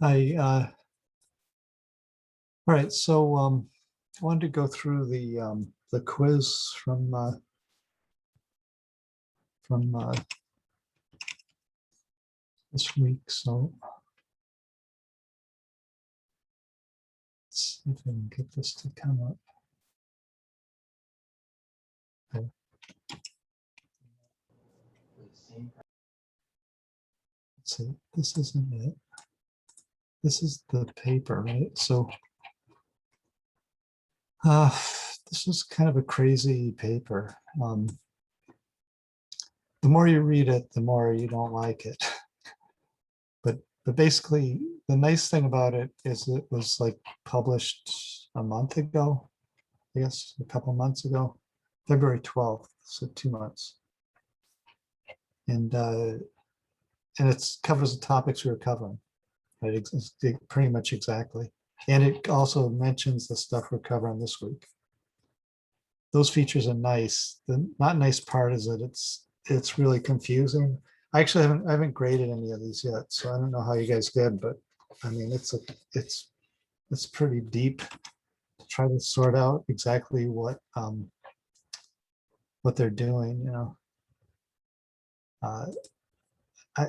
All right, so I wanted to go through the quiz from this week. So let's see if I can get this to come up. Okay. Let's see, this isn't it. This is the paper, right? So this is kind of a crazy paper. The more you read it, the more you don't like it. But basically, the nice thing about it is it was like published a month ago, I guess a couple months ago, February 12th, so 2 months. And it covers the topics we were covering, right? Pretty much exactly. And it also mentions the stuff we're covering this week. Those features are nice. The not nice part is that it's really confusing. I actually haven't graded any of these yet, so I don't know how you guys did, but I mean it's pretty deep to try to sort out exactly what they're doing, you know.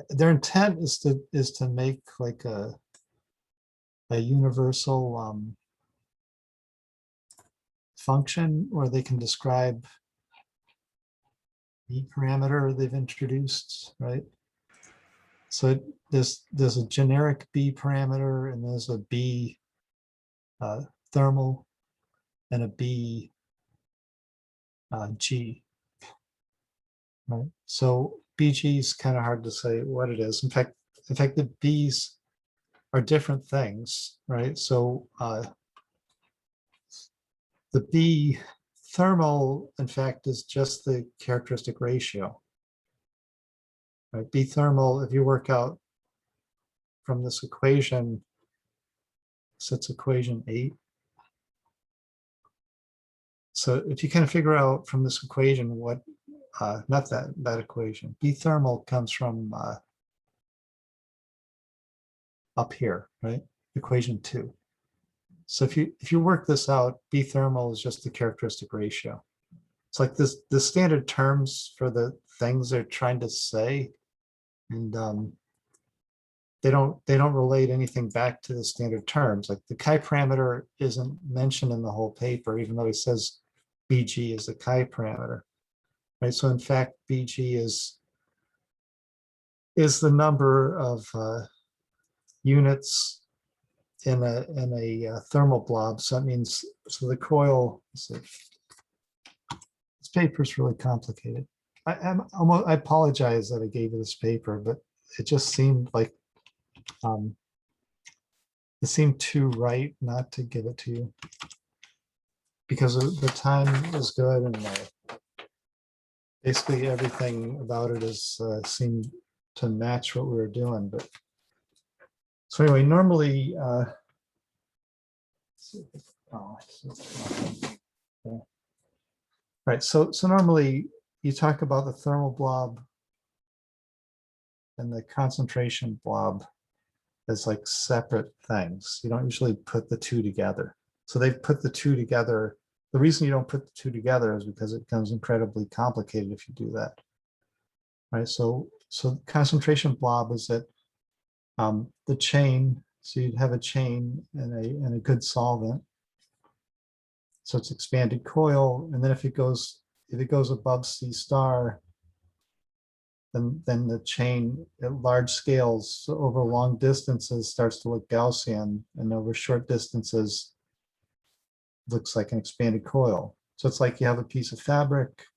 Their intent is to make like a universal function where they can describe B parameter they've introduced, right? So there's a generic B parameter and there's a B thermal and a B G, right? So BG is kind of hard to say what it is. In fact, the B's are different things, right? So the B thermal, in fact, is just the characteristic ratio. Right? B thermal, if you work out from this equation, so it's equation 8. So if you kind of figure out from this equation what, not that equation, B thermal comes from up here, right? Equation 2. So if you work this out, B thermal is just the characteristic ratio. It's like the standard terms for the things they're trying to say, and they don't relate anything back to the standard terms. Like the chi parameter isn't mentioned in the whole paper, even though it says BG is a chi parameter, right? So in fact, BG is the number of units in a thermal blob. So that means, so the coil, this paper is really complicated. I apologize that I gave you this paper, but it just seemed like it seemed too right not to give it to you because the time is good and basically everything about it is seemed to match what we were doing. But so anyway, normally right, so normally you talk about the thermal blob and the concentration blob as like separate things. You don't usually put the two together. So they've put the two together. The reason you don't put the two together is because it becomes incredibly complicated if you do that. Right, so concentration blob is that the chain, so you'd have a chain and a good solvent. So it's expanded coil, and then if it goes above C star, then the chain at large scales, so over long distances, starts to look Gaussian, and over short distances looks like an expanded coil. So it's like you have a piece of fabric,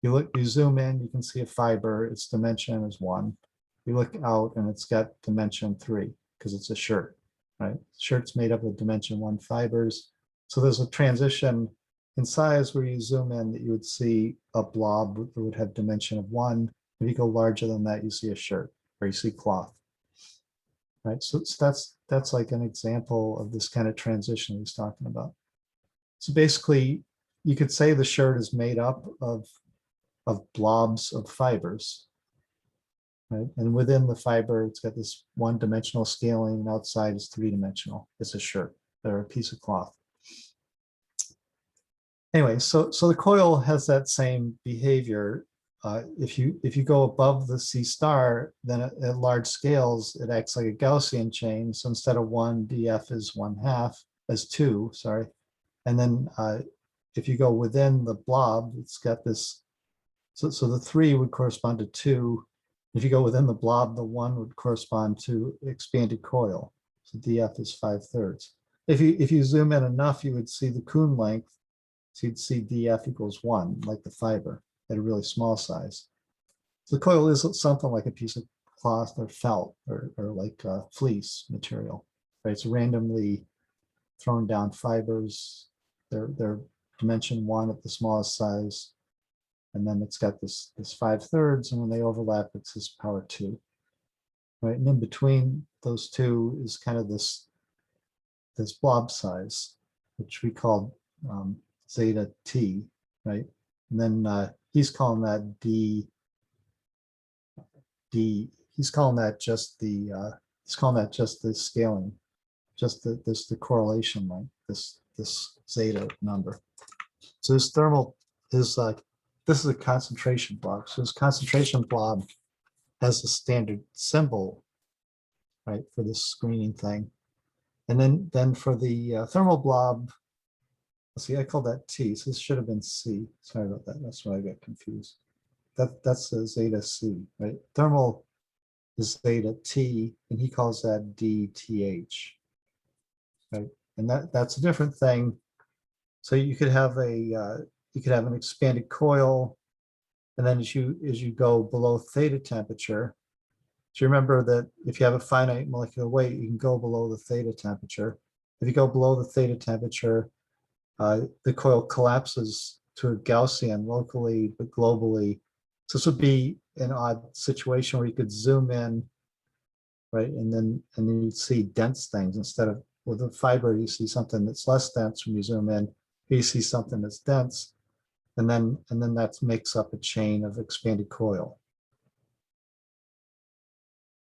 you zoom in, you can see a fiber, its dimension is 1. You look out and it's got dimension 3 because it's a shirt, right? Shirt's made up of dimension 1 fibers. So there's a transition in size where you zoom in that you would see a blob that would have dimension of 1. If you go larger than that, you see a shirt or you see cloth, right? So that's like an example of this kind of transition he's talking about. So basically, you could say the shirt is made up of blobs of fibers, right? And within the fiber, it's got this one-dimensional scaling, and outside is three-dimensional. It's a shirt or a piece of cloth. Anyway, so the coil has that same behavior. If you go above the C star, then at large scales, it acts like a Gaussian chain. So instead of 1, df is 1/2, as 2, sorry. And then if you go within the blob, it's got this, so the 3 would correspond to 2. If you go within the blob, the 1 would correspond to expanded coil. So df is 5/3. If you zoom in enough, you would see the Kuhn length. So you'd see df equals 1, like the fiber, at a really small size. So the coil is something like a piece of cloth or felt or like fleece material, right? It's randomly thrown down fibers. They're dimension 1 at the smallest size. And then it's got this 5/3, and when they overlap, it's this power 2, right? And in between those two is kind of this blob size, which we call zeta t, right? And then he's calling that d. He's calling that just the scaling, just the correlation length, this zeta number. So this thermal is this is a concentration blob. So this concentration blob has a standard symbol, right, for this screening thing. And then for the thermal blob, let's see, I called that T, so this should have been C. Sorry about that. That's why I got confused. That's a zeta C, right? Thermal is zeta T, and he calls that DTH, right? And that's a different thing. So you could have an expanded coil, and then as you go below theta temperature, so remember that if you have a finite molecular weight, you can go below the theta temperature. If you go below the theta temperature, the coil collapses to a Gaussian locally, but globally. So this would be an odd situation where you could zoom in, right, and then you'd see dense things instead of with a fiber. You see something that's less dense when you zoom in. You see something that's dense, and then that makes up a chain of expanded coil.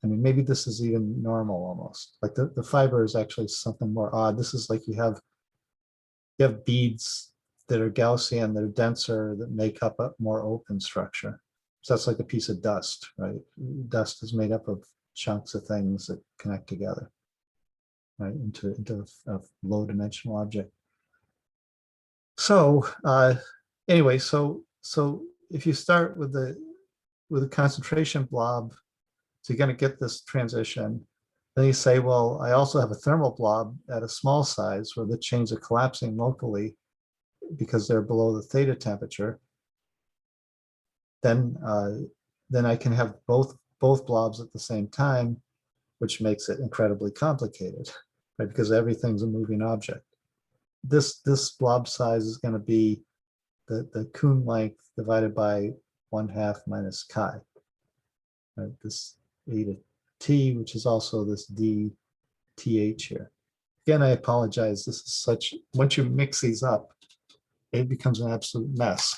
I mean, maybe this is even normal almost. Like the fiber is actually something more odd. This is like you have beads that are Gaussian, that are denser, that make up a more open structure. So that's like a piece of dust, right? Dust is made up of chunks of things that connect together, right, into a low dimensional object. So anyway, so if you start with a concentration blob, so you're going to get this transition. Then you say, well, I also have a thermal blob at a small size where the chains are collapsing locally because they're below the theta temperature. Then I can have both blobs at the same time, which makes it incredibly complicated, right? Because everything's a moving object. This blob size is going to be the Kuhn length divided by 1/2 minus chi. Right? This eta t, which is also this d th here. Again, I apologize. This is such, once you mix these up, it becomes an absolute mess.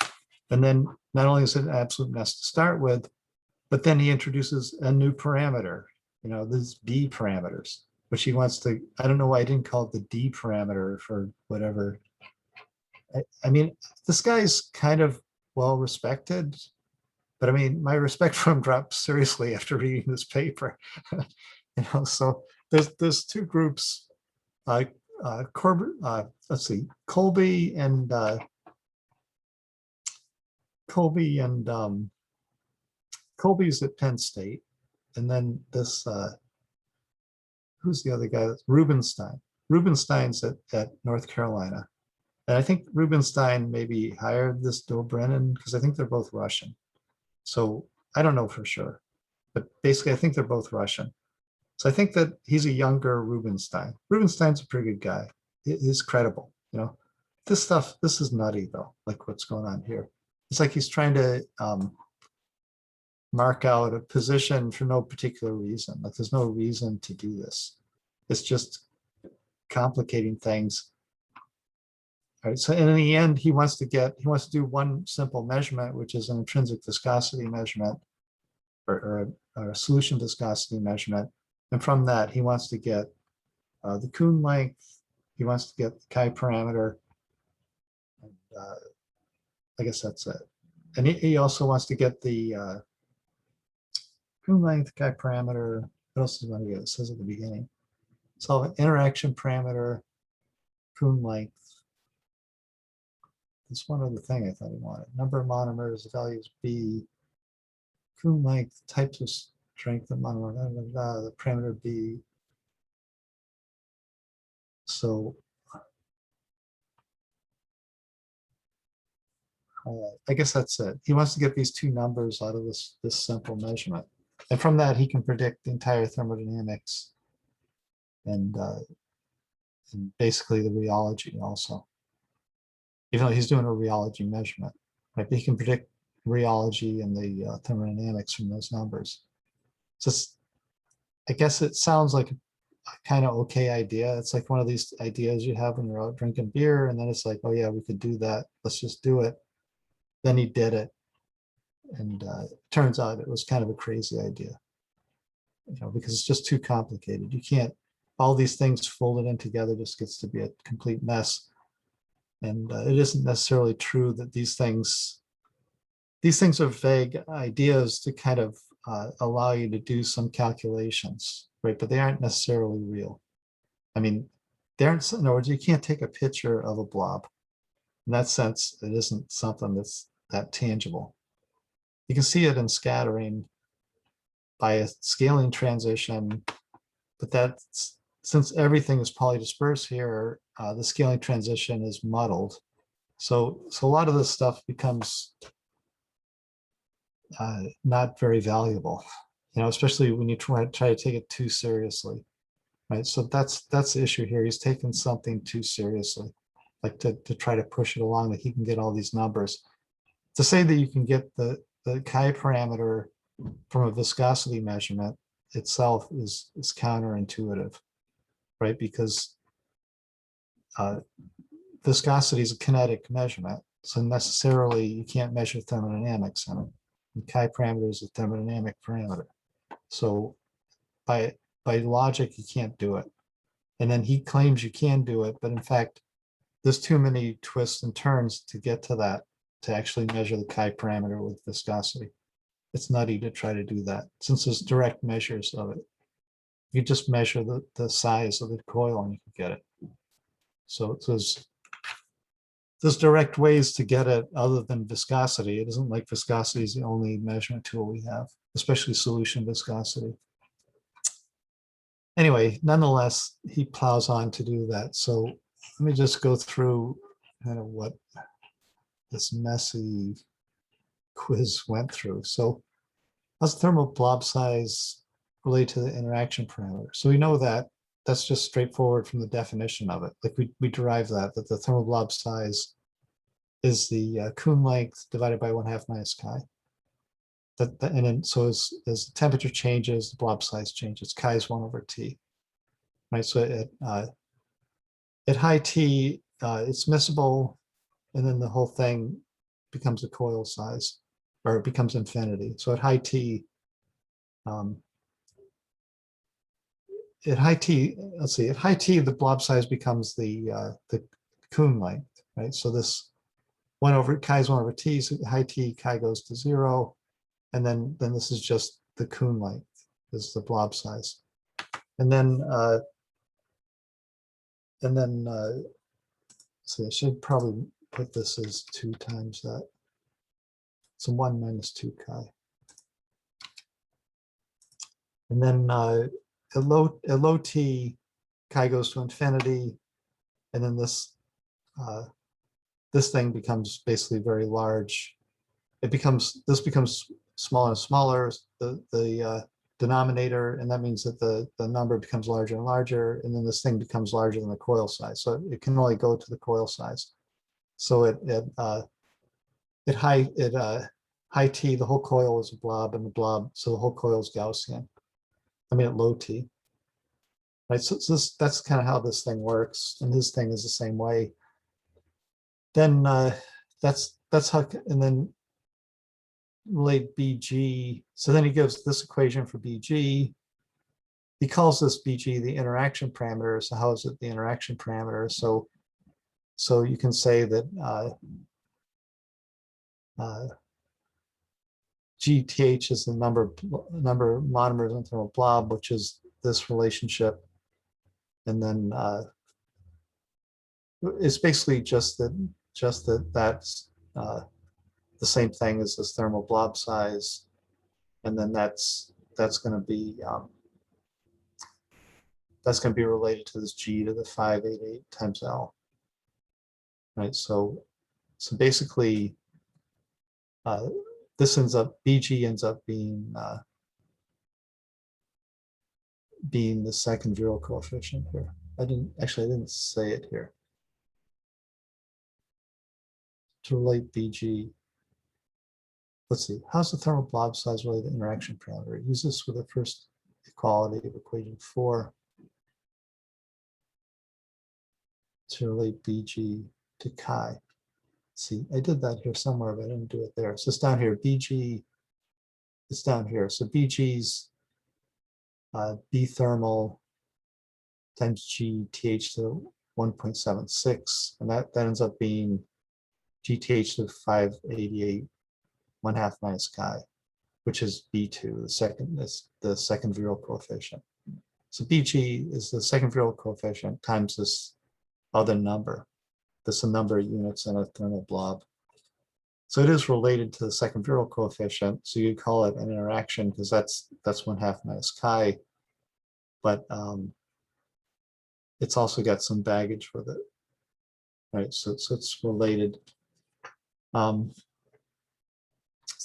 And then not only is it an absolute mess to start with, but then he introduces a new parameter, these B parameters, which he wants to, I don't know why I didn't call it the D parameter for whatever. I mean, this guy's kind of well respected, but I mean, my respect for him dropped seriously after reading this paper. So there's two groups, let's see, Colby's at Penn State, and then this who's the other guy? Rubenstein. Rubenstein's at North Carolina, and I think Rubenstein maybe hired this Dobrynin because I think they're both Russian. So I don't know for sure, but basically I think they're both Russian. So I think that he's a younger Rubenstein. Rubenstein's a pretty good guy. He's credible. This is nutty though, like what's going on here. It's like he's trying to mark out a position for no particular reason. Like there's no reason to do this. It's just complicating things. All right. So in the end, he wants to do one simple measurement, which is an intrinsic viscosity measurement. or a solution viscosity measurement. And from that, he wants to get the Kuhn length, he wants to get the chi parameter, and I guess that's it. And he also wants to get the Kuhn length, chi parameter. What else does he want to get? It says at the beginning. So interaction parameter, Kuhn length. That's one other thing I thought he wanted. Number of monomers, values B, Kuhn length, types of strength of monomer, the parameter B. So I guess that's it. He wants to get these two numbers out of this simple measurement. And from that, he can predict the entire thermodynamics and basically the rheology also. Even though he's doing a rheology measurement, right? But he can predict rheology and the thermodynamics from those numbers. So I guess it sounds like a kind of okay idea. It's like one of these ideas you have when you're out drinking beer, and then it's like, oh yeah, we could do that. Let's just do it. Then he did it, and it turns out it was kind of a crazy idea, because it's just too complicated. You can't, all these things folded in together just gets to be a complete mess. And it isn't necessarily true that these things are vague ideas to kind of allow you to do some calculations, right? But they aren't necessarily real. I mean, they aren't, in other words, you can't take a picture of a blob. In that sense, it isn't something that's that tangible. You can see it in scattering by a scaling transition, but that's, since everything is polydispersed here, the scaling transition is muddled. So a lot of this stuff becomes not very valuable, especially when you try to take it too seriously, right? So that's the issue here. He's taking something too seriously, like to try to push it along that he can get all these numbers. To say that you can get the chi parameter from a viscosity measurement itself is counterintuitive, right? Because viscosity is a kinetic measurement, so necessarily you can't measure thermodynamics in it. And chi parameter is a thermodynamic parameter, so by logic you can't do it. And then he claims you can do it, but in fact there's too many twists and turns to get to that, to actually measure the chi parameter with viscosity. It's nutty to try to do that, since there's direct measures of it. You just measure the size of the coil and you can get it. So there's direct ways to get it other than viscosity. It isn't like viscosity is the only measurement tool we have, especially solution viscosity. Anyway, nonetheless, he plows on to do that. So let me just go through kind of what this messy quiz went through. So how's thermal blob size relate to the interaction parameter? So we know that that's just straightforward from the definition of it. Like we derive that the thermal blob size is the Kuhn length divided by 1/2 minus chi. And then so as the temperature changes, the blob size changes. Chi is 1/T, right? So at high T, it's miscible, and then the whole thing becomes a coil size, or it becomes infinity. So at high T, let's see, at high T, the blob size becomes the Kuhn length, right? So this chi is 1/T, so high T, chi goes to 0. And then this is just the Kuhn length, this is the blob size. And then see, I should probably put this as 2 times that. So 1 minus 2 chi. And then at low T, chi goes to infinity, and then this thing becomes basically very large. This becomes smaller and smaller, the denominator, and that means that the number becomes larger and larger, and then this thing becomes larger than the coil size. So it can only go to the coil size. So at high T, the whole coil is a blob, and so the whole coil is Gaussian. I mean, at low T, right? So that's kind of how this thing works, and this thing is the same way. Then that's how, and then relate BG. So then he gives this equation for BG. He calls this BG the interaction parameter. So how is it the interaction parameter? So you can say that GTH is the number of monomers in thermal blob, which is this relationship. And then it's basically just that that's the same thing as this thermal blob size. And then that's going to be related to this G to the 588 times L. Right. So basically, this BG ends up being the second virial coefficient here. I didn't say it here. To relate BG, let's see, how's the thermal blob size related to interaction parameter? Use this with the first equality of equation 4 to relate BG to chi. See, I did that here somewhere, but I didn't do it there. So it's down here, BG, it's down here. So BG's B thermal times GTH to 1.76, and that ends up being GTH to 588, 1/2 minus chi, which is B2, the second virial coefficient. So BG is the second virial coefficient times this other number. That's the number of units in a thermal blob. So it is related to the second virial coefficient. So you call it an interaction because that's 1/2 minus chi, but it's also got some baggage with it, right? So it's related. So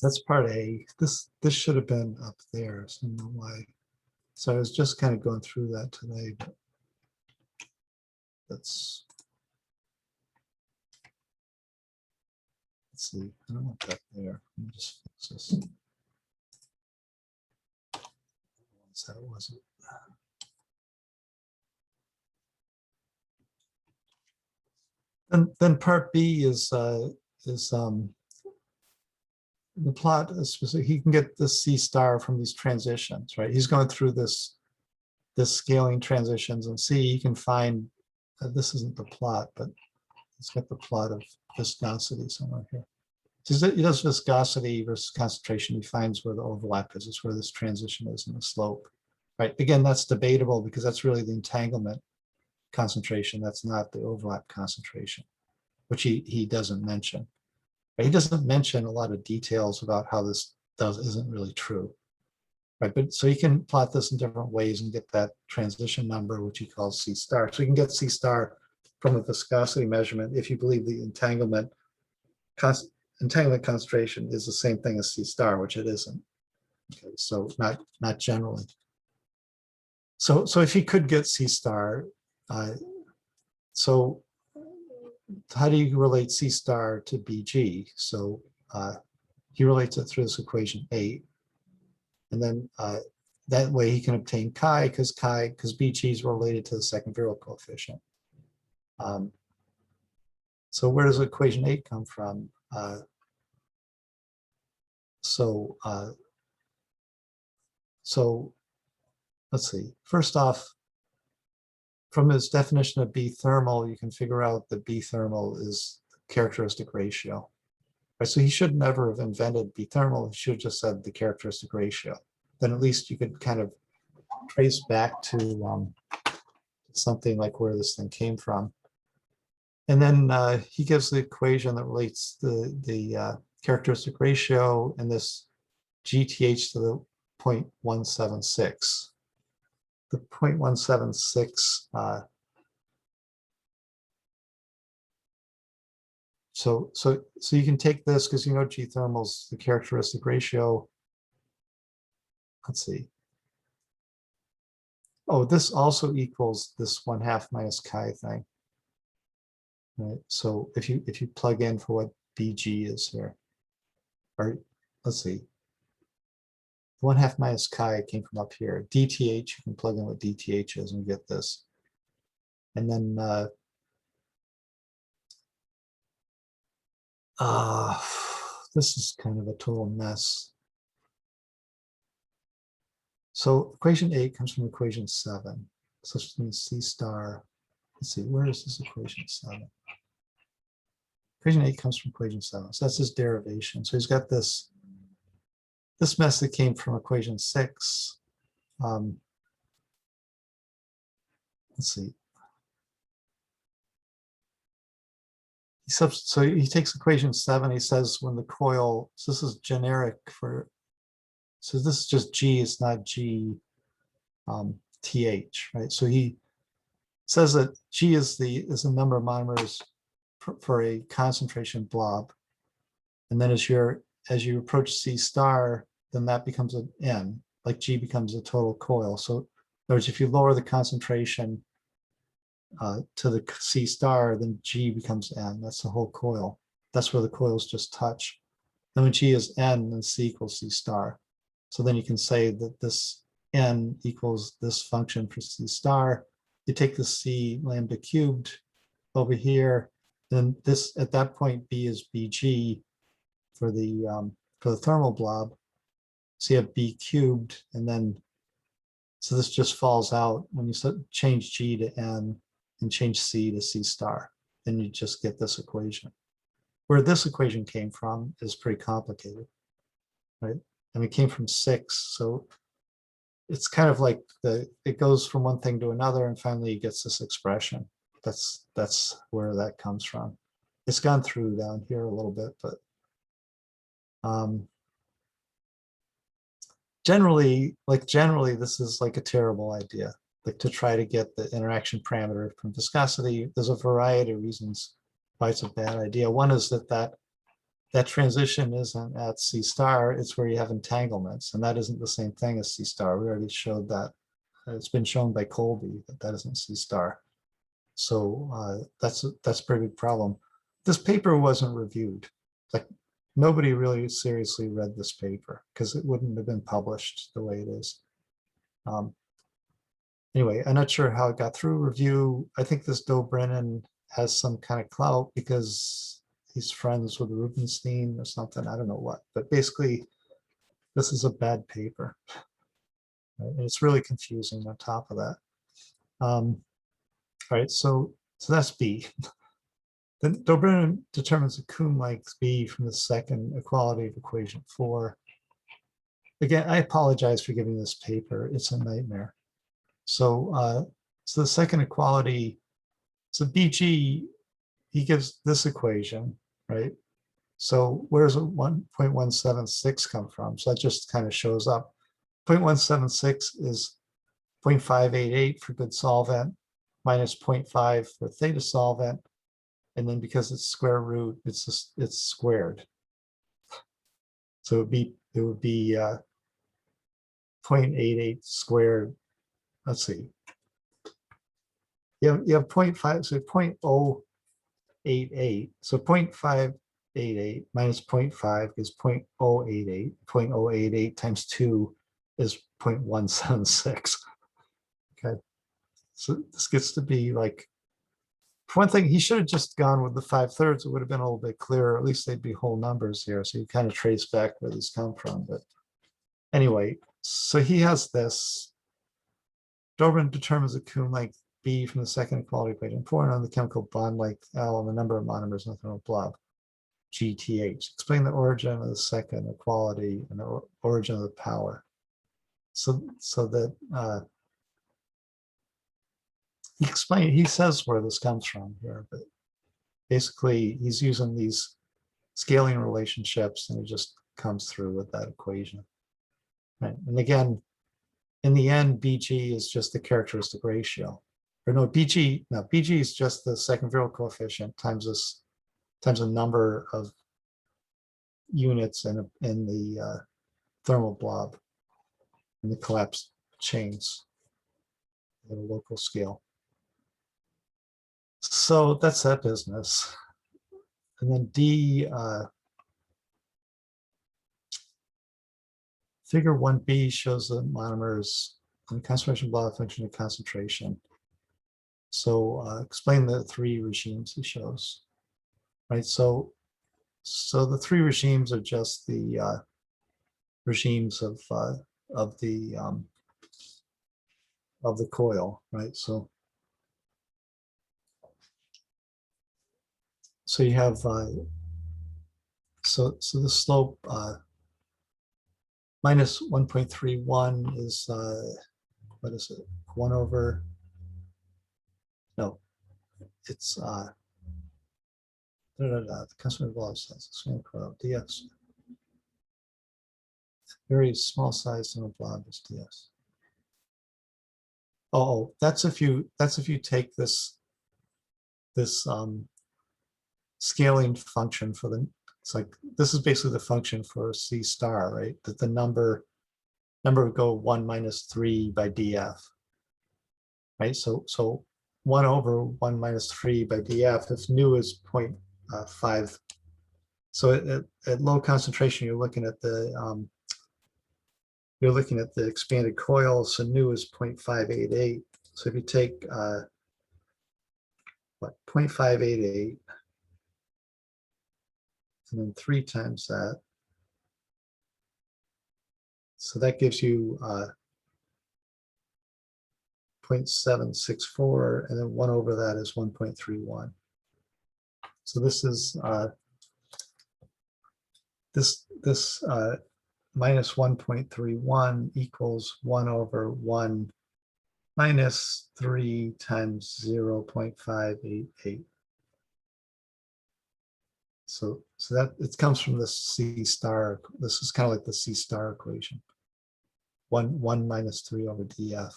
that's part A. This should have been up there. So I don't know why. So I was just kind of going through that today, but let's see. I don't want that there. Let me just fix this. So it wasn't. Then part B is the plot is specific. He can get the C star from these transitions, right? He's going through this scaling transitions and see he can find, this isn't the plot, but it's got the plot of viscosity somewhere here. So he does viscosity versus concentration. He finds where the overlap is. It's where this transition is in the slope, right? Again, that's debatable because that's really the entanglement concentration. That's not the overlap concentration, which he doesn't mention. But he doesn't mention a lot of details about how this isn't really true, right? But so you can plot this in different ways and get that transition number, which he calls C star. So you can get C star from a viscosity measurement if you believe the entanglement concentration is the same thing as C star, which it isn't. Okay, so not generally. So if he could get C star, so how do you relate C star to BG? So he relates it through this equation 8. And then that way he can obtain chi because BG is related to the second virial coefficient. So where does equation 8 come from? So let's see. First off, from his definition of B thermal, you can figure out that B thermal is the characteristic ratio. Right? So he should never have invented B thermal. He should have just said the characteristic ratio. Then at least you could kind of trace back to something like where this thing came from. And then he gives the equation that relates the characteristic ratio and this GTH to the 0.176. The 0.176, so you can take this because you know G thermal's the characteristic ratio. Let's see. Oh, this also equals this 1/2 minus chi thing. Right. So if you plug in for what BG is here, or let's see, 1/2 minus chi came from up here. DTH, you can plug in what DTH is and get this. And then this is kind of a total mess. So equation 8 comes from equation 7. So it means C star. Let's see, where is this equation 7? Equation 8 comes from equation 7. So that's his derivation. So he's got this mess that came from equation 6. Let's see. So he takes equation 7. He says when the coil, so this is generic for, so this is just G, it's not G TH, right? So he says that G is the number of monomers for a concentration blob. And then as you approach C star, then that becomes an N, like G becomes a total coil. So in other words, if you lower the concentration to the C star, then G becomes N. That's the whole coil. That's where the coils just touch. Then when G is N, then C equals C star. So then you can say that this N equals this function for C star. You take the C lambda cubed over here, then this at that point B is BG for the thermal blob. So you have B cubed, and then so this just falls out when you change G to N and change C to C star. Then you just get this equation. Where this equation came from is pretty complicated, right? And it came from 6, so it's kind of like it goes from one thing to another, and finally it gets this expression. That's where that comes from. It's gone through down here a little bit, but generally, this is like a terrible idea. Like to try to get the interaction parameter from viscosity. There's a variety of reasons why it's a bad idea. One is that transition isn't at C star, it's where you have entanglements, and that isn't the same thing as C star. We already showed that. It's been shown by Colby that isn't C star. So that's a pretty big problem. This paper wasn't reviewed. Like nobody really seriously read this paper because it wouldn't have been published the way it is. Anyway, I'm not sure how it got through review. I think this Dobrynin has some kind of clout because he's friends with Rubenstein or something. I don't know what, but basically this is a bad paper. Right? And it's really confusing on top of that. All right, so that's B. Then Dobrynin determines a Kuhn length B from the second equality of equation 4. Again, I apologize for giving this paper. It's a nightmare. So, so the second equality, so BG, he gives this equation, right? So where's 1.176 come from? So that just kind of shows up. 0.176 is 0.588 for good solvent minus 0.5 for theta solvent. And then because it's square root, it's squared. So it would be 0.88 squared. Let's see. You have 0.5, so 0.088. So 0.588 minus 0.5 is 0.088. 0.088 times 2 is 0.176. Okay. So this gets to be like, for one thing, he should have just gone with the 5/3. It would have been a little bit clearer. At least they'd be whole numbers here. So you kind of trace back where these come from. But anyway, so he has this. Dobrynin determines a Kuhn length B from the second equality equation 4 and on the chemical bond length L and the number of monomers in the thermal blob GTH. Explain the origin of the second equality and the origin of the power. So that he says where this comes from here, but basically he's using these scaling relationships and it just comes through with that equation. Right. And again, in the end, BG is just the characteristic ratio. Or no, BG is just the second virial coefficient times a number of units in the thermal blob in the collapsed chains at a local scale. So that's that business. And then D, figure 1b shows the monomers and concentration blob function of concentration. So explain the 3 regimes he shows, right? So So the three regimes are just the regimes of of the um, of the coil, right? So you have so the slope minus 1.31 is what is it? 1 over, no, it's the constant velocity size, swing coil, ds. Very small size in a blob is ds. Oh, that's if you take this scaling function for the, it's like, this is basically the function for C star, right? That the number would go 1 minus 3 by df, right? So 1 over 1 minus 3 by df, if nu is 0.5. So at low concentration, you're looking at the expanded coil, so nu is 0.588. So if you take what, 0.588 and then 3 times that, so that gives you 0.764, and then 1 over that is 1.31. So this is this minus 1.31 equals 1 over 1 minus 3 times 0.588. So that it comes from the C star. This is kind of like the C star equation. 1 minus 3 over df.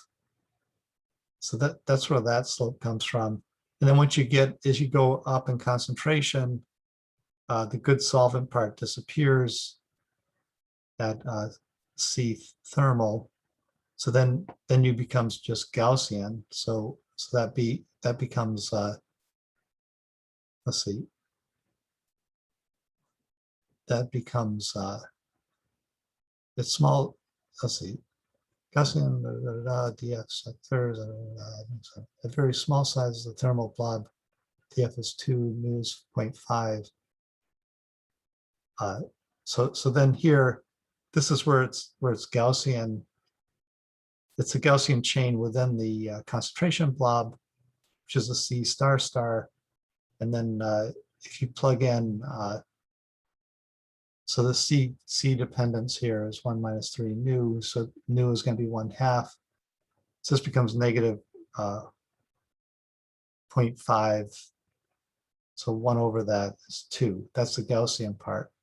So that's where that slope comes from. And then once you get, as you go up in concentration, the good solvent part disappears at C thermal. So then you becomes just Gaussian. So that becomes let's see. That becomes it's small. Let's see. Gaussian df sectors at very small sizes. The thermal blob df is 2, nu is 0.5. So then here, this is where it's Gaussian. It's a Gaussian chain within the concentration blob, which is a C star star. And then if you plug in, so the C dependence here is 1 minus 3 nu. So nu is going to be 1/2. So this becomes negative 0.5. So 1 over that is 2. That's the Gaussian part.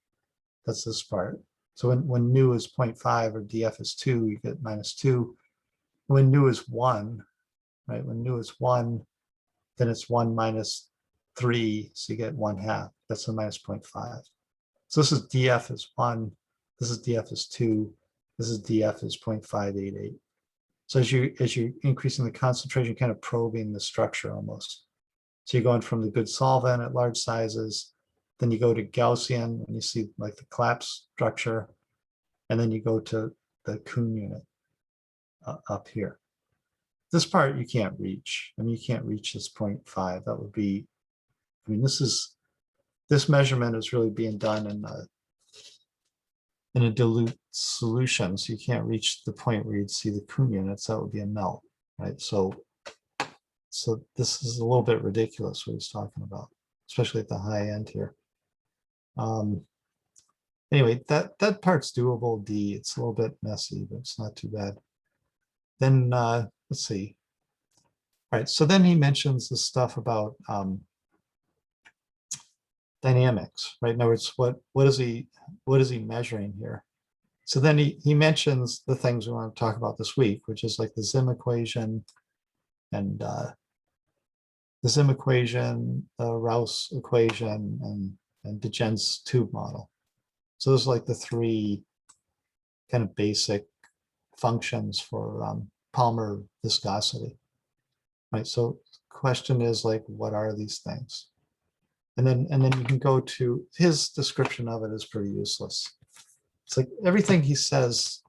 That's this part. So when nu is 0.5 or df is 2, you get minus 2. When nu is 1, right? When nu is 1, then it's 1 minus 3, so you get 1/2. That's a minus 0.5. So this is df is 1, this is df is 2, this is df is 0.588. So as you're increasing the concentration, kind of probing the structure almost. So you're going from the good solvent at large sizes, then you go to Gaussian, and you see like the collapse structure, and then you go to the Kuhn unit up here. This part you can't reach. I mean, you can't reach this 0.5. That would be, I mean, this measurement is really being done in a dilute solution, so you can't reach the point where you'd see the Kuhn units. That would be a melt, right? So this is a little bit ridiculous what he's talking about, especially at the high end here. Anyway, that part's doable. D, it's a little bit messy, but it's not too bad. Then let's see. All right, so then he mentions the stuff about dynamics, right? In other words, what is he measuring here? So then he mentions the things we want to talk about this week, which is like the Zim equation and the Zim equation, the Rouse equation, and Degen's tube model. So those are like the 3 kind of basic functions for polymer viscosity, right? So question is like, what are these things? And then you can go to his description of it is pretty useless. It's like everything he says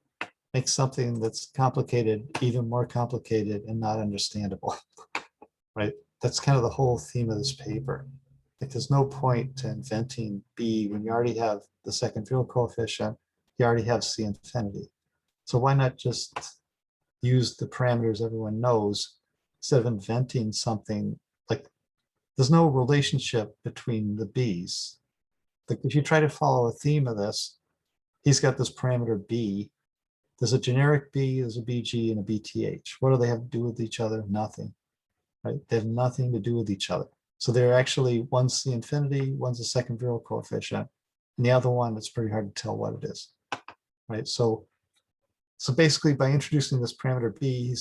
makes something that's complicated even more complicated and not understandable, right? That's kind of the whole theme of this paper. Like there's no point to inventing B when you already have the second field coefficient, you already have C infinity. So why not just use the parameters everyone knows instead of inventing something like there's no relationship between the B's. Like if you try to follow a theme of this, he's got this parameter B. There's a generic B, there's a BG, and a BTH. What do they have to do with each other? Nothing, right? They have nothing to do with each other. So they're actually, one's the infinity, one's a second virial coefficient, and the other one, it's pretty hard to tell what it is, right? So basically by introducing this parameter B,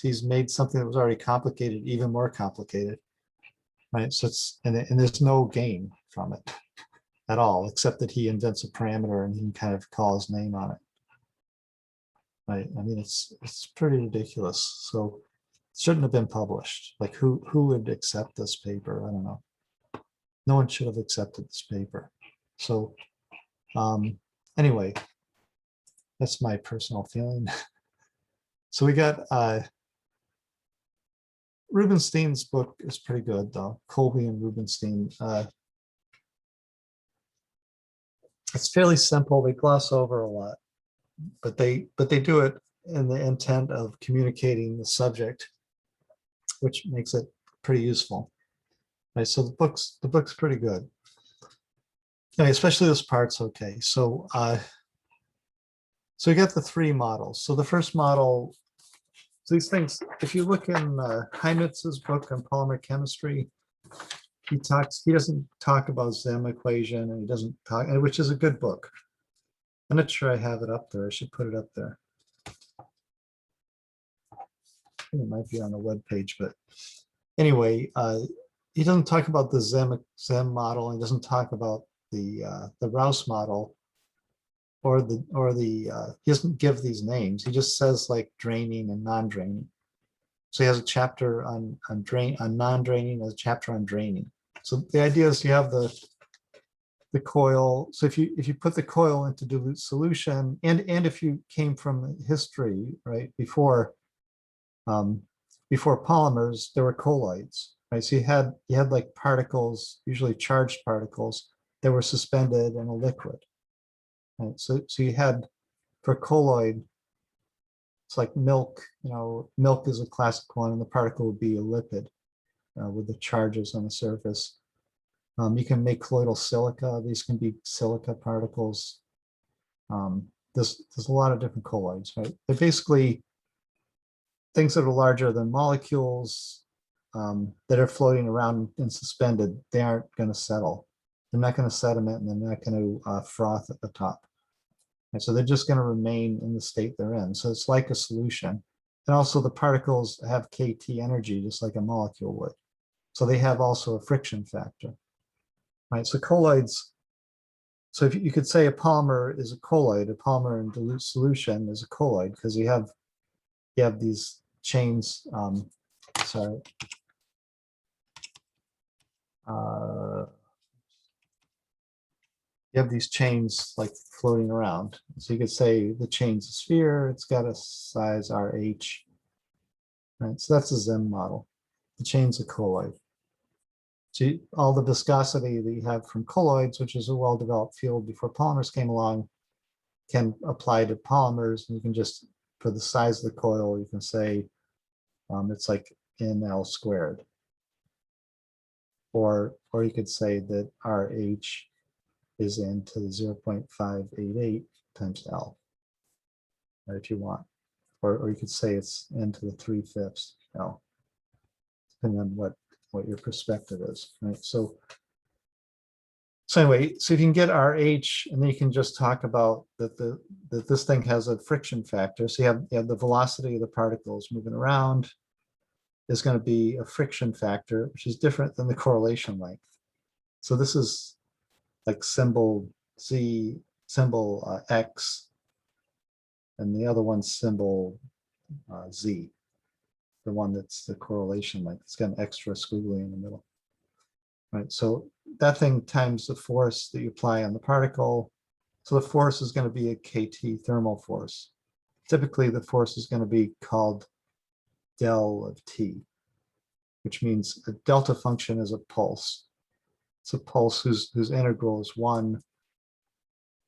he's made something that was already complicated even more complicated, right? So it's, and there's no gain from it at all, except that he invents a parameter and he can kind of call his name on it, right? I mean, it's pretty ridiculous. So it shouldn't have been published. Like who would accept this paper? I don't know. No one should have accepted this paper. So anyway, that's my personal feeling. So we got Rubenstein's book is pretty good though. Colby and Rubenstein. It's fairly simple. They gloss over a lot, but they do it in the intent of communicating the subject, which makes it pretty useful. Right. So the book's pretty good. Anyway, especially this part's okay. So so we got the three models. So the first model, so these things, if you look in Heimitz's book on polymer chemistry, he doesn't talk about Zim equation, and he doesn't talk, which is a good book. I'm not sure I have it up there. I should put it up there. I think it might be on the web page, but anyway, he doesn't talk about the Zim model. He doesn't talk about the Rouse model, or he doesn't give these names. He just says like draining and non-draining. So he has a chapter on non-draining, a chapter on draining. So the idea is you have the coil. So if you put the coil into dilute solution, and if you came from history, right, before polymers, there were colloids, right? So you had like particles, usually charged particles, that were suspended in a liquid. Right? So you had, for colloid, it's like milk. Milk is a classic one, and the particle would be a lipid with the charges on the surface. You can make colloidal silica. These can be silica particles. There's a lot of different colloids, right? They're basically things that are larger than molecules that are floating around and suspended. They aren't going to settle. They're not going to sediment, and they're not going to froth at the top. And so they're just going to remain in the state they're in. So it's like a solution. And also the particles have kT energy, just like a molecule would. So they have also a friction factor, right? So colloids, so if you could say a polymer is a colloid, a polymer in dilute solution is a colloid, because you have these chains, sorry. You have these chains like floating around. So you could say the chain's a sphere, it's got a size RH, right? So that's a Zim model. The chain's a colloid. So all the viscosity that you have from colloids, which is a well-developed field before polymers came along, can apply to polymers. And you can just, for the size of the coil, you can say it's like NL squared. Or you could say that RH is n to the 0.588 times L, right, if you want. Or you could say it's n to the 3/5 L, depending on what your perspective is, right? So anyway, so if you can get RH, and then you can just talk about that this thing has a friction factor. So you have the velocity of the particles moving around is going to be a friction factor, which is different than the correlation length. So this is like symbol Z, symbol X, and the other one's symbol Z, the one that's the correlation length. It's got an extra squiggly in the middle, right? So that thing times the force that you apply on the particle. So the force is going to be a kT thermal force. Typically, the force is going to be called del of T, which means a delta function is a pulse. It's a pulse whose integral is 1.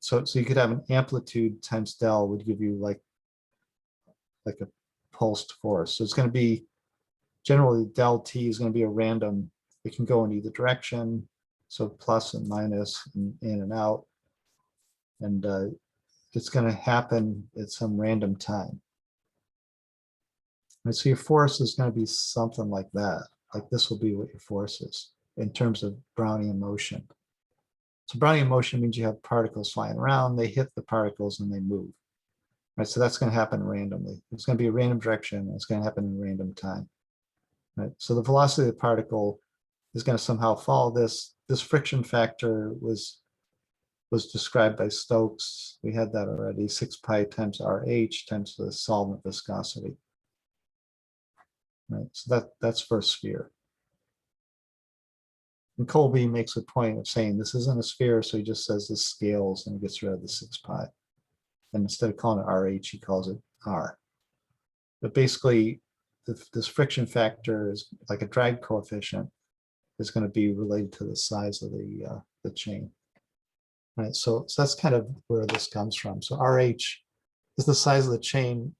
So you could have an amplitude times del would give you like a pulsed force. So it's going to be generally del t is going to be a random. It can go in either direction. So plus and minus and in and out. And it's going to happen at some random time. And so your force is going to be something like that. Like this will be what your force is in terms of Brownian motion. So Brownian motion means you have particles flying around, they hit the particles and they move. Right, so that's going to happen randomly. It's going to be a random direction, and it's going to happen in random time. Right, so the velocity of the particle is going to somehow follow this. This friction factor was described by Stokes. We had that already, 6 pi times RH times the solvent viscosity. Right, so that's for a sphere. And Colby makes a point of saying this isn't a sphere, so he just says this scales and gets rid of the 6 pi. And instead of calling it RH, he calls it R. But basically, this friction factor is like a drag coefficient is going to be related to the size of the chain. Right, so that's kind of where this comes from. So RH is the size of the chain.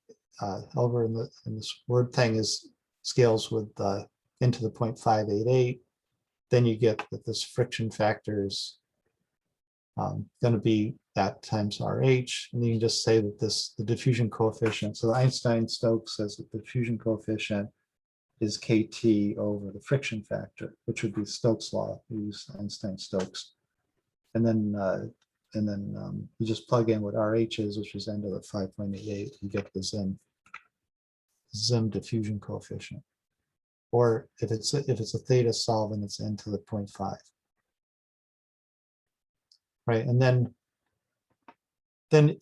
Over in this word thing is scales with 10 to the 0.588. Then you get that this friction factor is going to be that times RH, and you can just say that the diffusion coefficient. So Einstein-Stokes says that the diffusion coefficient is kT over the friction factor, which would be Stokes' law. We use Einstein-Stokes, and then you just plug in what RH is, which is 10 to the 5.88. You get the Zim diffusion coefficient. Or if it's a theta solvent, it's 10 to the 0.5. Right, and then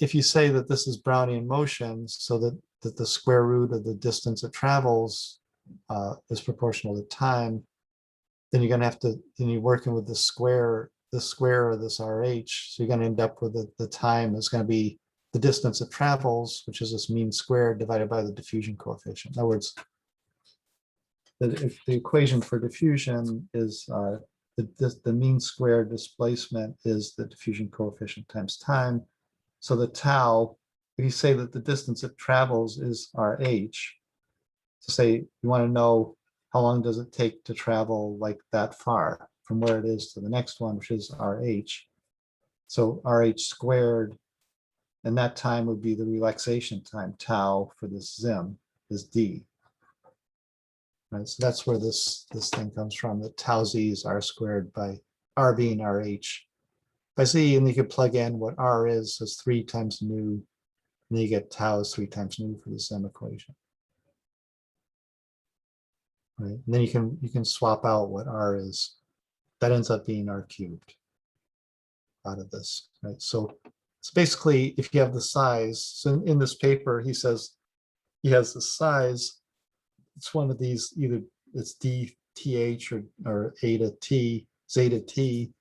if you say that this is Brownian motion, so that the square root of the distance it travels is proportional to time, then you're going to have to, then you're working with the square of this RH, so you're going to end up with the time is going to be the distance it travels, which is this mean squared divided by the diffusion coefficient. In other words, if the equation for diffusion is the mean square displacement is the diffusion coefficient times time. So the tau, if you say that the distance it travels is RH, so say you want to know how long does it take to travel like that far from where it is to the next one, which is RH. So RH squared, and that time would be the relaxation time, tau for this Zim is D. Right, so that's where this thing comes from, that tau Z is R squared by R being RH by Z, and you could plug in what R is 3 times nu, and then you get tau is 3 times nu for the Zim equation. Right, and then you can swap out what R is. That ends up being R cubed out of this. Right, so basically, if you have the size, so in this paper he says he has the size. It's one of these, either it's dth or eta t, zeta t.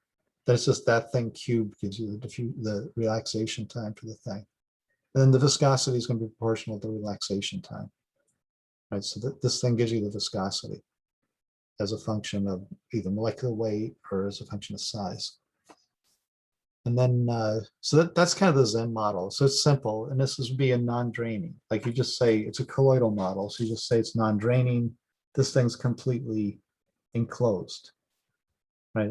That's just that thing cubed gives you the relaxation time for the thing. And then the viscosity is going to be proportional to the relaxation time. Right, so this thing gives you the viscosity as a function of either molecular weight or as a function of size. And then, so that's kind of the Zen model. So it's simple, and this would be a non-draining. Like you just say, it's a colloidal model. So you just say it's non-draining. This thing's completely enclosed, right?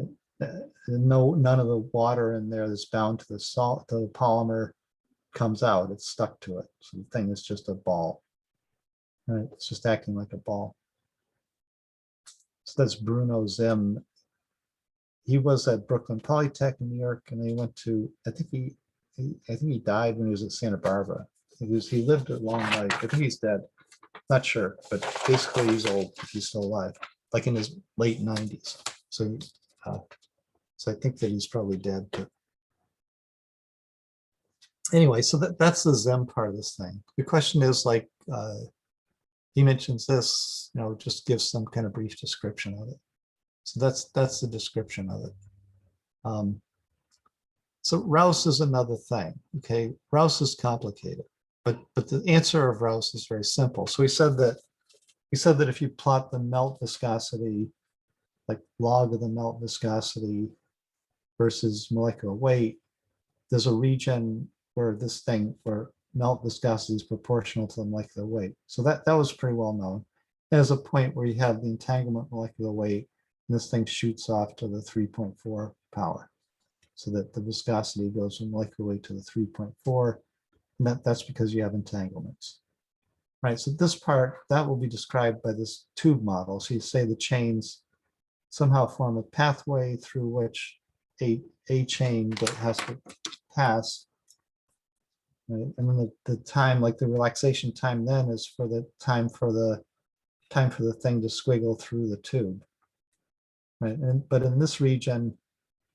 None of the water in there that's bound to the salt, to the polymer comes out. It's stuck to it. So the thing is just a ball, right? It's just acting like a ball. So that's Bruno Zim. He was at Brooklyn Polytech in New York, and he went to, I think he died when he was at Santa Barbara. He lived a long life. I think he's dead. Not sure, but basically he's old if he's still alive, like in his late 90s. So I think that he's probably dead. But anyway, so that's the Zim part of this thing. The question is, like, he mentions this, just gives some kind of brief description of it. So that's the description of it. So Rouse is another thing. Okay, Rouse is complicated, but the answer of Rouse is very simple. So he said that if you plot the melt viscosity like log of the melt viscosity versus molecular weight, there's a region where this thing, where melt viscosity is proportional to the molecular weight. So that was pretty well known. There's a point where you have the entanglement molecular weight, and this thing shoots off to the 3.4 power. So that the viscosity goes from molecular weight to the 3.4, and that's because you have entanglements. Right, so this part, that will be described by this tube model. So you say the chains somehow form a pathway through which a chain that has to pass. Right? And then the time, like the relaxation time then is for the time for the thing to squiggle through the tube. Right, but in this region,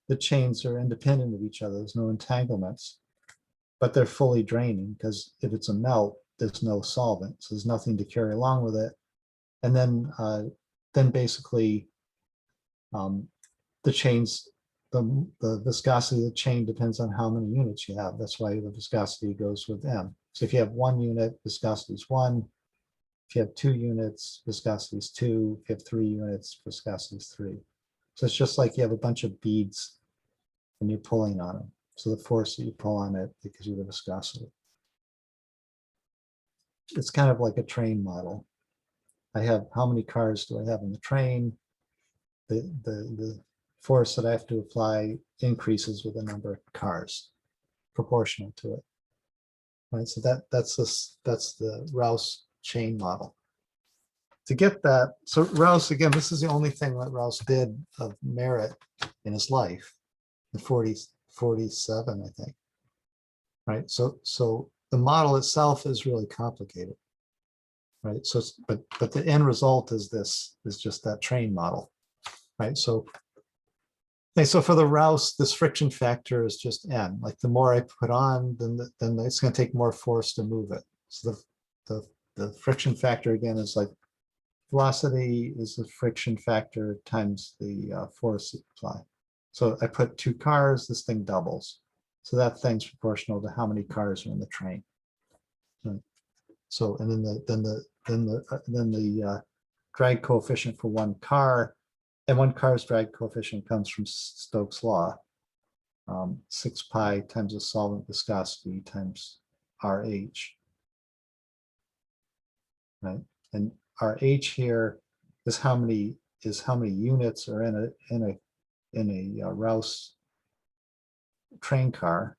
the chains are independent of each other. There's no entanglements, but they're fully draining because if it's a melt, there's no solvent, so there's nothing to carry along with it. And then basically the chains, the viscosity of the chain depends on how many units you have. That's why the viscosity goes with M. So if you have 1 unit, viscosity is 1. If you have 2 units, viscosity is 2. If you have 3 units, viscosity is 3. So it's just like you have a bunch of beads and you're pulling on them. So the force that you pull on it gives you the viscosity. It's kind of like a train model. I have, how many cars do I have in the train? The force that I have to apply increases with the number of cars, proportional to it. Right, so that's the Rouse chain model. To get that, so Rouse, again, this is the only thing that Rouse did of merit in his life, in 47, I think. Right, so the model itself is really complicated. Right, so but the end result is just that train model. Right, so for the Rouse, this friction factor is just n. Like the more I put on, then it's going to take more force to move it. So the friction factor again is like velocity is the friction factor times the force apply. So I put 2 cars, this thing doubles. So that thing's proportional to how many cars are in the train. Right. So and then the drag coefficient for 1 car. And 1 car's drag coefficient comes from Stokes' law, 6 pi times the solvent viscosity times RH, right? And RH here is how many units are in a Rouse train car,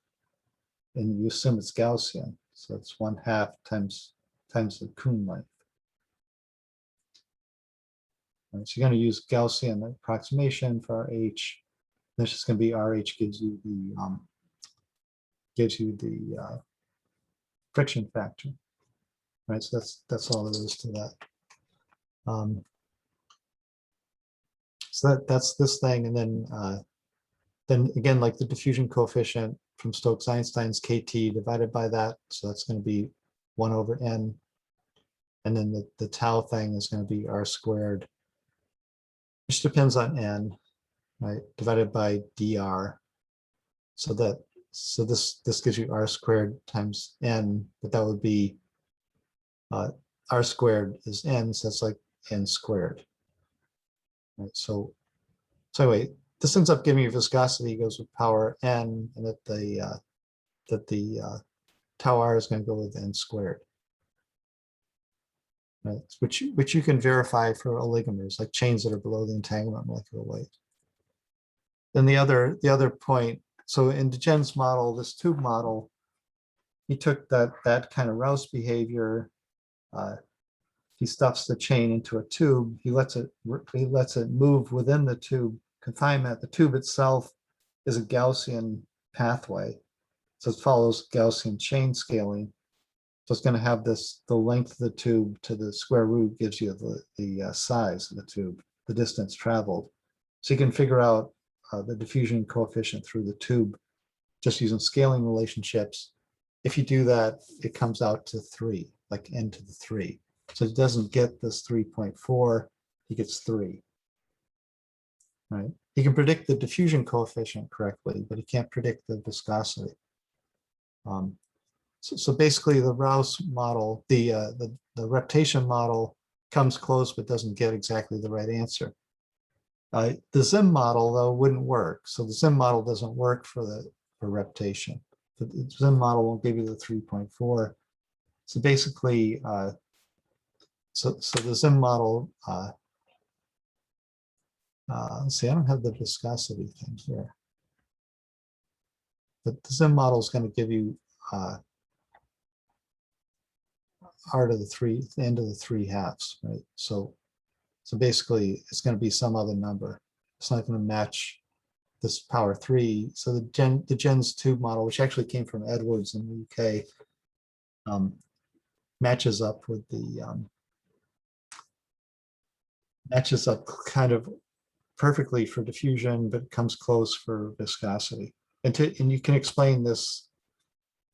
and you assume it's Gaussian, so it's 1/2 times the Kuhn length. Right, so you're going to use Gaussian approximation for RH. This is going to be RH gives you the friction factor, right? So that's all there is to that. So that's this thing, and then again, like the diffusion coefficient from Stokes-Einstein's KT divided by that, so that's going to be 1/n, and then the tau thing is going to be r squared, which depends on n, right, divided by dr. So this gives you r squared times n, but that would be r squared is n, so that's like n squared. Right, so anyway, this ends up giving you viscosity goes with power n, and that the tau r is going to go with n squared. Right, which you can verify for oligomers, like chains that are below the entanglement molecular weight. Then the other point, so in Degen's model, this tube model, he took that kind of Rouse behavior. He stuffs the chain into a tube. He lets it move within the tube confinement. The tube itself is a Gaussian pathway, so it follows Gaussian chain scaling. So it's going to have the length of the tube to the square root gives you the size of the tube, the distance traveled. So you can figure out the diffusion coefficient through the tube just using scaling relationships. If you do that, it comes out to 3, like n to the 3. So it doesn't get this 3.4, he gets 3. Right? He can predict the diffusion coefficient correctly, but he can't predict the viscosity. So basically the Rouse model, the reptation model comes close but doesn't get exactly the right answer. The Zim model, though, wouldn't work. So the Zim model doesn't work for reptation. The Zim model won't give you the 3.4. So basically, so the Zim model, let's see, I don't have the viscosity thing here. But the Zim model is going to give you r to the end of the 3/2, right? So basically, it's going to be some other number. It's not going to match this power 3. So the Gens 2 model, which actually came from Edwards in the UK, matches up with the matches up kind of perfectly for diffusion, but comes close for viscosity. And you can explain this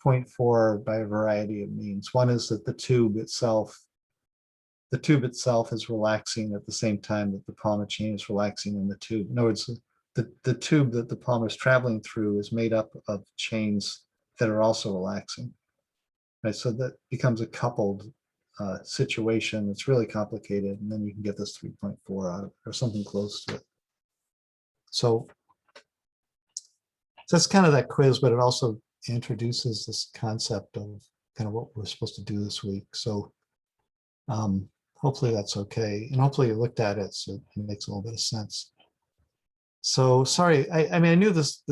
0.4 by a variety of means. One is that the tube itself is relaxing at the same time that the polymer chain is relaxing in the tube. In other words, the tube that the polymer is traveling through is made up of chains that are also relaxing. Right, so that becomes a coupled situation. It's really complicated, and then you can get this 3.4 out of it, or something close to it. So that's kind of that quiz, but it also introduces this concept of kind of what we're supposed to do this week. So hopefully that's okay, and hopefully you looked at it, so it makes a little bit of sense. So sorry, I mean, I knew this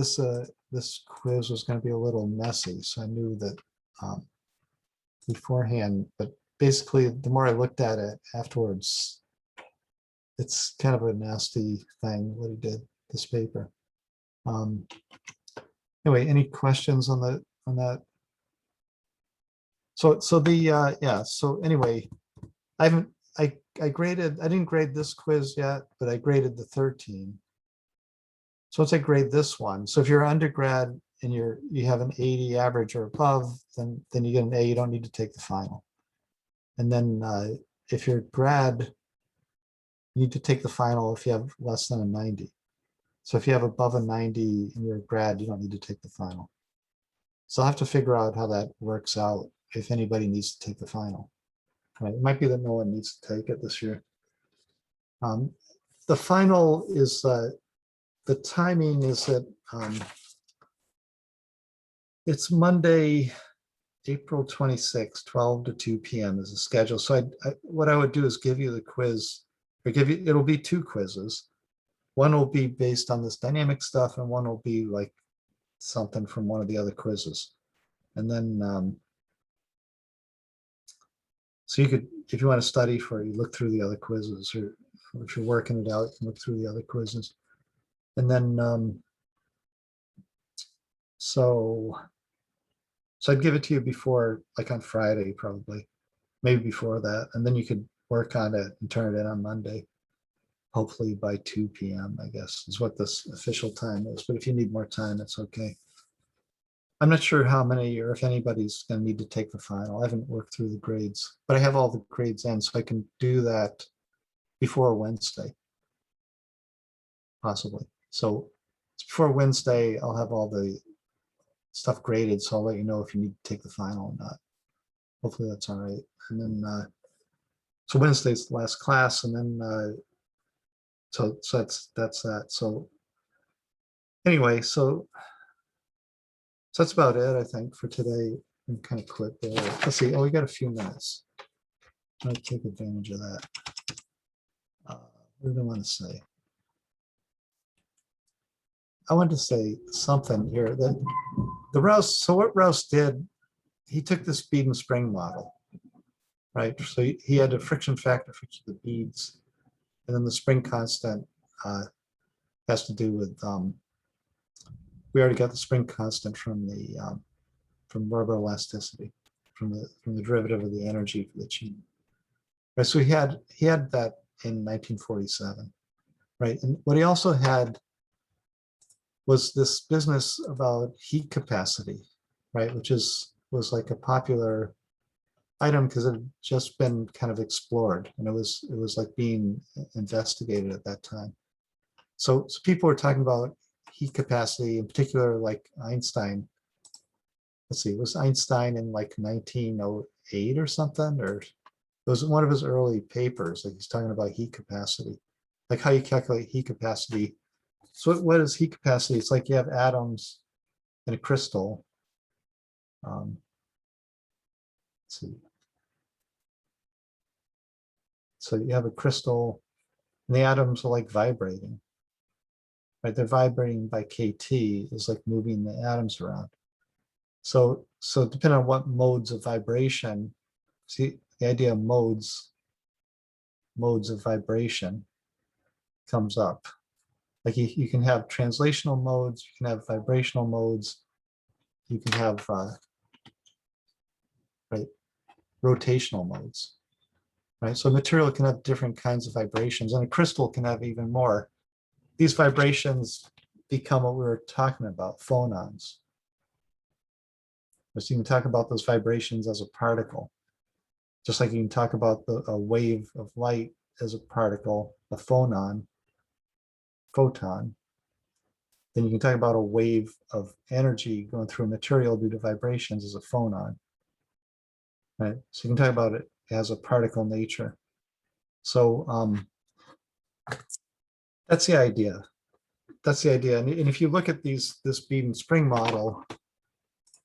quiz was going to be a little messy, so I knew that beforehand, but basically the more I looked at it afterwards, it's kind of a nasty thing what he did, this paper. Anyway, any questions on that? So anyway, I didn't grade this quiz yet, but I graded the 13. So once I grade this one, so if you're undergrad and you have an 80 average or above, then you get an A. You don't need to take the final. And then if you're grad, you need to take the final if you have less than a 90. So if you have above a 90 and you're a grad, you don't need to take the final. So I'll have to figure out how that works out if anybody needs to take the final. Right? It might be that no one needs to take it this year. The final is the timing is that it's Monday, April 26, 12 to 2 p.m. is the schedule. So what I would do is give you the quiz, or it'll be 2 quizzes. One will be based on this dynamic stuff, and one will be like something from one of the other quizzes. And then, so you could, if you want to study for it, you look through the other quizzes, or if you're working it out, you look through the other quizzes. And then, so I'd give it to you before, like on Friday, probably, maybe before that. And then you could work on it and turn it in on Monday, hopefully by 2 p.m., I guess, is what this official time is. But if you need more time, it's okay. I'm not sure how many or if anybody's going to need to take the final. I haven't worked through the grades, but I have all the grades in, so I can do that before Wednesday, possibly. So before Wednesday, I'll have all the stuff graded, so I'll let you know if you need to take the final or not. Hopefully that's all right. And then, so Wednesday's the last class, and then, so that's that. So anyway, so that's about it, I think, for today. I'm kind of quit there. Let's see. Oh, we got a few minutes. I'll take advantage of that. What did I want to say? I wanted to say something here that the Rouse. So what Rouse did, he took the speed and spring model, right? So he had a friction factor for each of the beads, and then the spring constant has to do with. We already got the spring constant from the from rubber elasticity, from the derivative of the energy for the chi. Right. So he had that in 1947, right? And what he also had was this business about heat capacity, right? Which was like a popular item because it had just been kind of explored, and it was like being investigated at that time. So people were talking about heat capacity, in particular, like Einstein. Let's see, was Einstein in like 1908 or something, or it was one of his early papers, like he's talking about heat capacity. like how you calculate heat capacity. So what is heat capacity? It's like you have atoms in a crystal. Let's see. So you have a crystal, and the atoms are like vibrating, right? They're vibrating by kT, is like moving the atoms around. So depending on what modes of vibration, see the idea of modes of vibration comes up. Like you can have translational modes, you can have vibrational modes, you can have right, rotational modes, right? So material can have different kinds of vibrations, and a crystal can have even more. These vibrations become what we were talking about, phonons. So you can talk about those vibrations as a particle, just like you can talk about a wave of light as a particle, a photon. Then you can talk about a wave of energy going through a material due to vibrations as a phonon, right? So you can talk about it as a particle nature. So that's the idea. That's the idea. And if you look at this bead and spring model,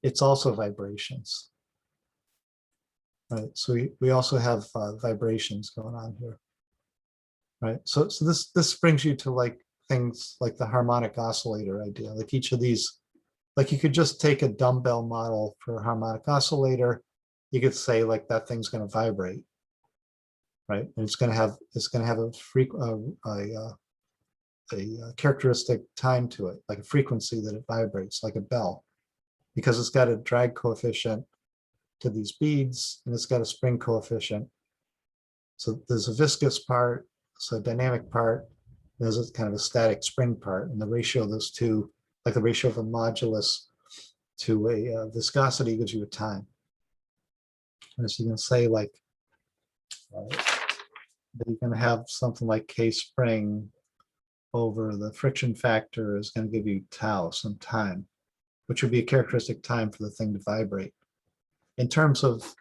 it's also vibrations, right? So we also have vibrations going on here, right? So this brings you to like things like the harmonic oscillator idea. Like each of these, like you could just take a dumbbell model for a harmonic oscillator. You could say like that thing's going to vibrate, right? And it's going to have a characteristic time to it, like a frequency that it vibrates, like a bell, because it's got a drag coefficient to these beads, and it's got a spring coefficient. So there's a viscous part, so a dynamic part, there's a kind of a static spring part, and the ratio of those two, like the ratio of a modulus to a viscosity, gives you a time. And so you can say like that you're going to have something like K spring over the friction factor is going to give you tau, some time, which would be a characteristic time for the thing to vibrate. In terms of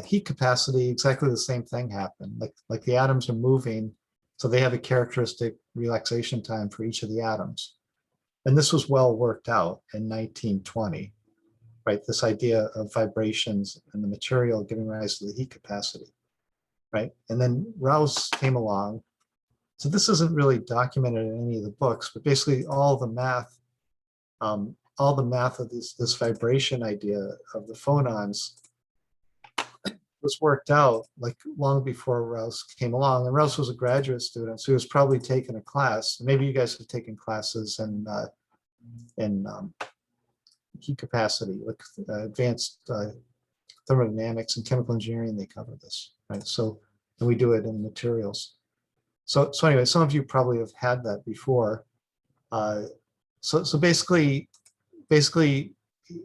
heat capacity, exactly the same thing happened. Like the atoms are moving, so they have a characteristic relaxation time for each of the atoms. And this was well worked out in 1920, right? This idea of vibrations and the material giving rise to the heat capacity, right? And then Rouse came along. So this isn't really documented in any of the books, but basically all the math of this vibration idea of the phonons was worked out like long before Rouse came along. And Rouse was a graduate student, so he was probably taking a class. Maybe you guys have taken classes in heat capacity, like advanced thermodynamics and chemical engineering. They cover this, right? So, and we do it in materials. So anyway, some of you probably have had that before. So basically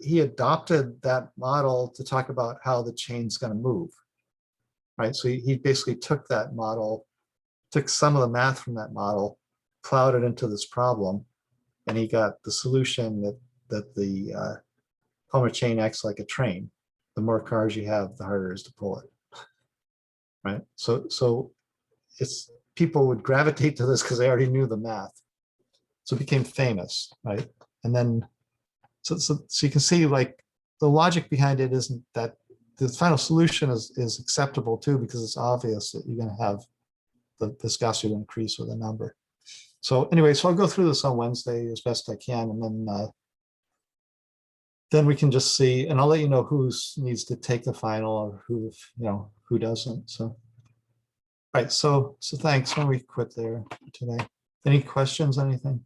he adopted that model to talk about how the chain's going to move, right? So he basically took that model, took some of the math from that model, plowed it into this problem, and he got the solution that the polymer chain acts like a train. The more cars you have, the harder it is to pull it, right? So it's people would gravitate to this because they already knew the math. So it became famous, right? And then so you can see like the logic behind it isn't that the final solution is acceptable too, because it's obvious that you're going to have the viscosity increase with a number. So anyway, so I'll go through this on Wednesday as best I can, and then we can just see, and I'll let you know who needs to take the final or who doesn't. So, right. So thanks. Why don't we quit there today? Any questions? Anything?